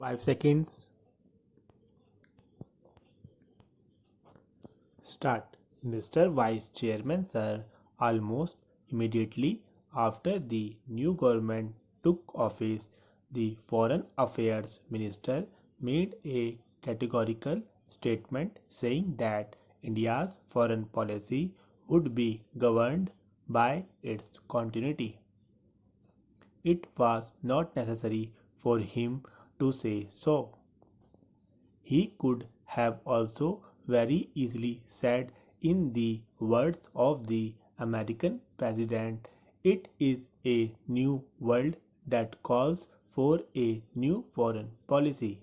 5 seconds. Start. Mr. Vice Chairman, sir, almost immediately after the new government took office, the Foreign Affairs Minister made a categorical statement saying that India's foreign policy would be governed by its continuity. It was not necessary for him to say so. He could have also very easily said, in the words of the American president, it is a new world that calls for a new foreign policy.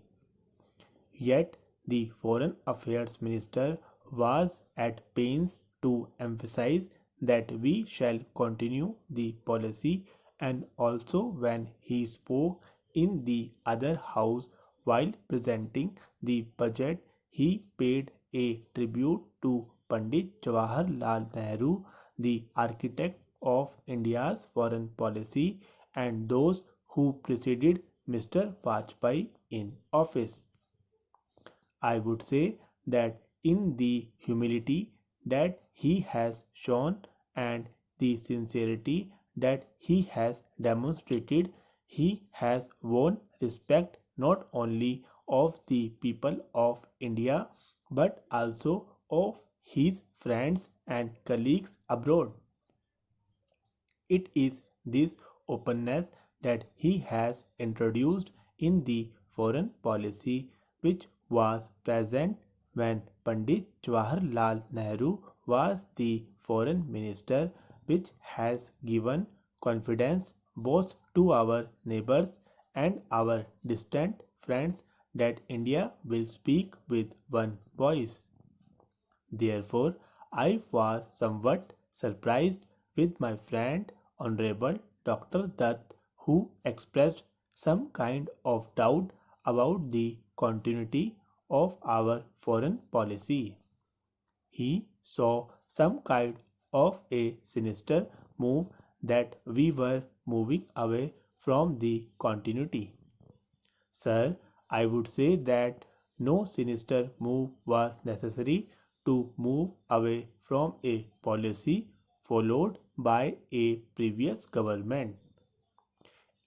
Yet the Foreign Affairs Minister was at pains to emphasize that we shall continue the policy, and also when he spoke in the other house while presenting the budget, he paid a tribute to Pandit Jawaharlal Nehru, the architect of India's foreign policy, and those who preceded Mr. Vajpayee in office. I would say that in the humility that he has shown and the sincerity that he has demonstrated, he has won respect not only of the people of India but also of his friends and colleagues abroad. It is this openness that he has introduced in the foreign policy which was present when Pandit Jawaharlal Nehru was the foreign minister, which has given confidence both to our neighbors and our distant friends that India will speak with one voice. Therefore, I was somewhat surprised with my friend Honorable Dr. Dutt, who expressed some kind of doubt about the continuity of our foreign policy. He saw some kind of a sinister move that we were moving away from the continuity. Sir, I would say that no sinister move was necessary to move away from a policy followed by a previous government.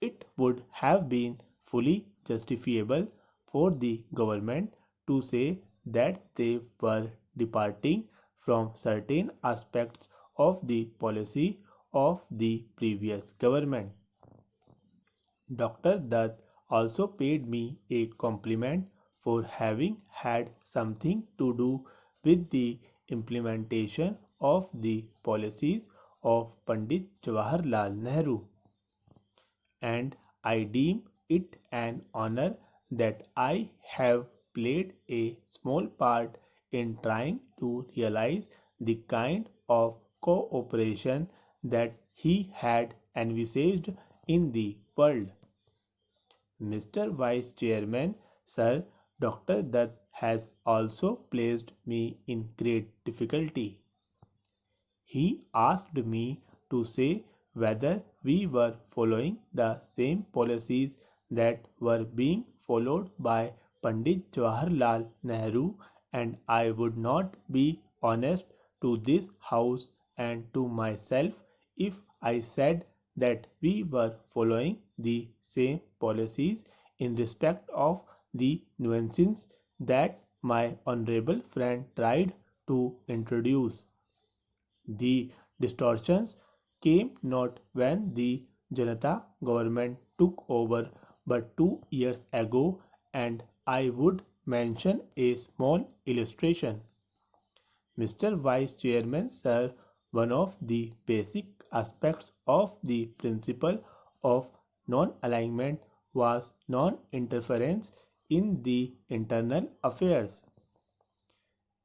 It would have been fully justifiable for the government to say that they were departing from certain aspects of the policy of the previous government. Dr. Dutt also paid me a compliment for having had something to do with the implementation of the policies of Pandit Jawaharlal Nehru, and I deem it an honor that I have played a small part in trying to realize the kind of cooperation that he had envisaged in the world. Mr. Vice Chairman, Sir, Dr. Dutt has also placed me in great difficulty. He asked me to say whether we were following the same policies that were being followed by Pandit Jawaharlal Nehru, and I would not be honest to this House and to myself if I said that we were following the same policies in respect of the nuances that my honorable friend tried to introduce. The distortions came not when the Janata government took over but 2 years ago, and I would mention a small illustration. Mr. Vice Chairman, sir, one of the basic aspects of the principle of non-alignment was non-interference in the internal affairs.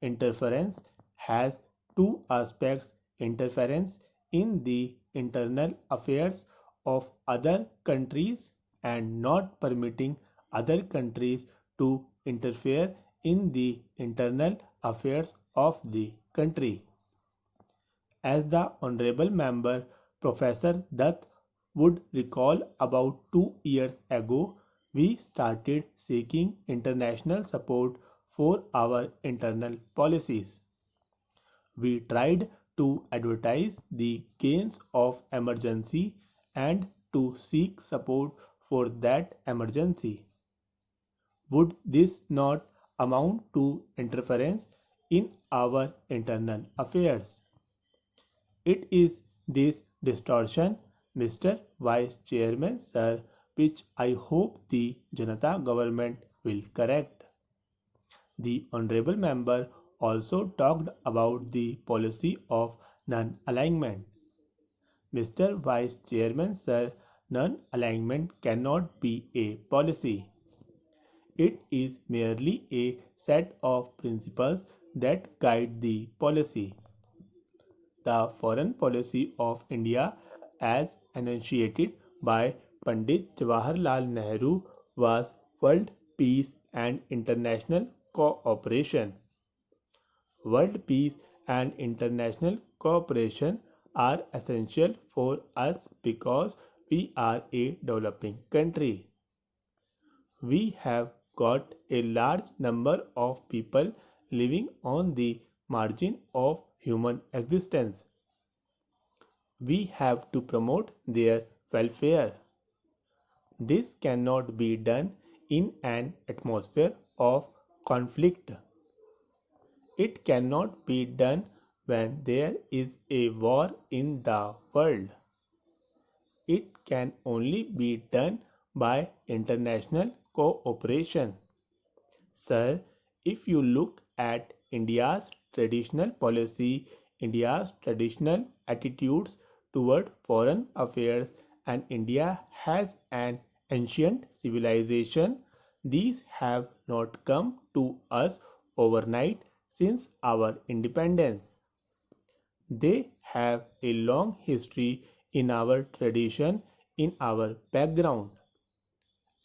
Interference has two aspects: interference in the internal affairs of other countries and not permitting other countries to interfere in the internal affairs of the country. As the Honorable Member Professor Dutt would recall, about 2 years ago, we started seeking international support for our internal policies. We tried to advertise the gains of emergency and to seek support for that emergency. Would this not amount to interference in our internal affairs? It is this distortion, Mr. Vice Chairman, sir, which I hope the Janata government will correct. The honorable member also talked about the policy of non-alignment. Mr. Vice Chairman, sir, non-alignment cannot be a policy. It is merely a set of principles that guide the policy. The foreign policy of India as enunciated by Pandit Jawaharlal Nehru was world peace and international cooperation. World peace and international cooperation are essential for us because we are a developing country. We have got a large number of people living on the margin of human existence. We have to promote their welfare. This cannot be done in an atmosphere of conflict. It cannot be done when there is a war in the world. It can only be done by international cooperation. Sir, if you look at India's traditional policy, India's traditional attitudes toward foreign affairs, and India has an ancient civilization, these have not come to us overnight since our independence. They have a long history in our tradition, in our background.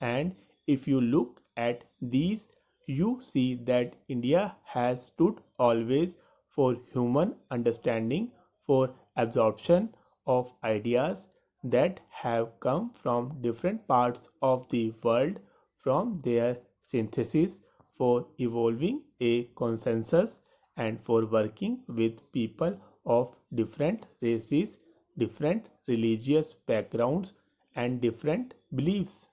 And if you look at these, you see that India has stood always for human understanding, for absorption of ideas that have come from different parts of the world, from their synthesis, for evolving a consensus, and for working with people of different races, different religious backgrounds, and different beliefs.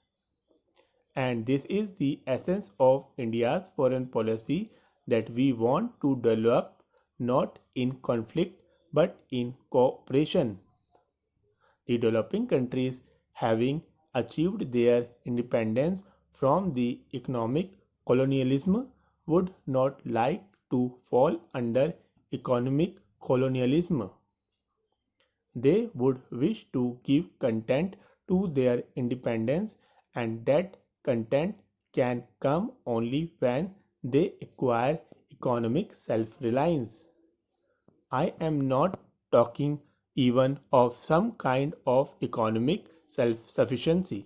And this is the essence of India's foreign policy, that we want to develop not in conflict but in cooperation. The developing countries, having achieved their independence from the economic colonialism, would not like to fall under economic colonialism. They would wish to give content to their independence, and that content can come only when they acquire economic self-reliance. I am not talking even of some kind of economic self-sufficiency.